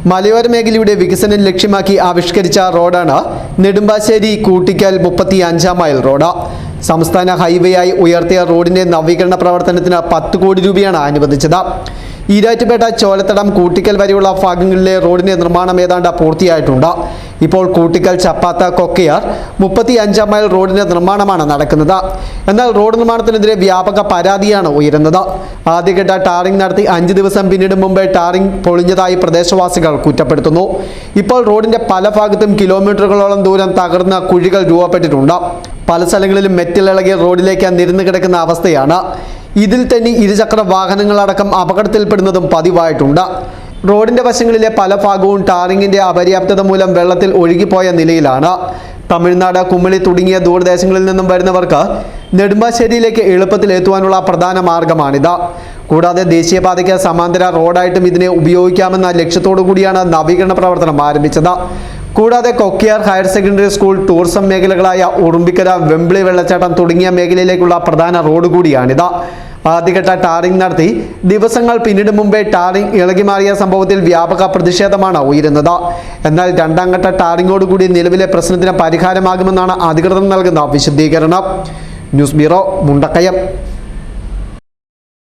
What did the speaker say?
മലയോര മേഖലയുടെ വികസനം ലക്ഷ്യമാക്കി ആവിഷ്കരിച്ച റോഡാണ് നെടുമ്പാശ്ശേരി കൂട്ടിക്കൽ 35 മൈൽ റോഡ്. സംസ്ഥാന ഹൈവേയായി ഉയർത്തിയ റോഡിന്റെ നവീകരണ പ്രവർത്തനത്തിന് 10 കോടി രൂപയാണ് അനുവദിച്ചത്. ഈരാറ്റുപേട്ട ചോലത്തടം കൂട്ടിക്കൽ വരെയുള്ള ഭാഗങ്ങളിലെ റോഡിന്റെ നിർമ്മാണം ഏതാണ്ട് പൂർത്തിയായിട്ടുണ്ട്. ഇപ്പോൾ കൂട്ടിക്കൽ ചപ്പാത്ത കൊക്കയാർ 35 മൈൽ റോഡിന്റെ നിർമ്മാണമാണ് നടക്കുന്നത്. എന്നാൽ റോഡ് നിർമ്മാണത്തിനെതിരെ വ്യാപക പരാതിയാണ് ഉയരുന്നത്. ആദ്യഘട്ട ടാറിംഗ് നടത്തി 5 ദിവസം പിന്നിടും മുമ്പേ ടാറിംഗ് പൊളിഞ്ഞതായി പ്രദേശവാസികൾ കുറ്റപ്പെടുത്തുന്നു. ഇപ്പോൾ റോഡിന്റെ പല ഭാഗത്തും കിലോമീറ്ററുകളോളം ദൂരം തകർന്ന കുഴികൾ രൂപപ്പെട്ടിട്ടുണ്ട്. പല സ്ഥലങ്ങളിലും മെറ്റൽ ഇളകിയ റോഡിലേക്ക് നിരന്നു കിടക്കുന്ന അവസ്ഥയാണ്. ഇതിൽ തന്നെ ഇരുചക്ര വാഹനങ്ങളടക്കം അപകടത്തിൽപ്പെടുന്നതും പതിവായിട്ടുണ്ട്. റോഡിന്റെ വശങ്ങളിലെ പല ഭാഗവും ടാറിങ്ങിന്റെ അപര്യാപ്തത മൂലം വെള്ളത്തിൽ ഒഴുകിപ്പോയ നിലയിലാണ്. തമിഴ്നാട്, കുമിളി തുടങ്ങിയ ദൂരദേശങ്ങളിൽ നിന്നും വരുന്നവർക്ക് നെടുമ്പാശ്ശേരിയിലേക്ക് എളുപ്പത്തിൽ എത്തുവാനുള്ള പ്രധാന മാർഗമാണിത്. കൂടാതെ ദേശീയപാതയ്ക്ക് സമാന്തര റോഡായിട്ടും ഇതിനെ ഉപയോഗിക്കാമെന്ന ലക്ഷ്യത്തോടു കൂടിയാണ് നവീകരണ പ്രവർത്തനം ആരംഭിച്ചത്. കൂടാതെ Kokkayar higher secondary school, tourism മേഖലകളായ ഉറുമ്പിക്കര, വെമ്പിളി വെള്ളച്ചാട്ടം തുടങ്ങിയ മേഖലയിലേക്കുള്ള പ്രധാന റോഡ് കൂടിയാണിത്. ആദ്യഘട്ട ടാറിംഗ് നടത്തി ദിവസങ്ങൾ പിന്നിടും മുമ്പേ ടാറിംഗ് ഇളകി മാറിയ സംഭവത്തിൽ വ്യാപക പ്രതിഷേധമാണ് ഉയരുന്നത്. എന്നാൽ രണ്ടാം ഘട്ട ടാറിങ്ങോടുകൂടി നിലവിലെ പ്രശ്നത്തിന് പരിഹാരമാകുമെന്നാണ് അധികൃതർ നൽകുന്ന വിശദീകരണം. News bureau, Mundakayam.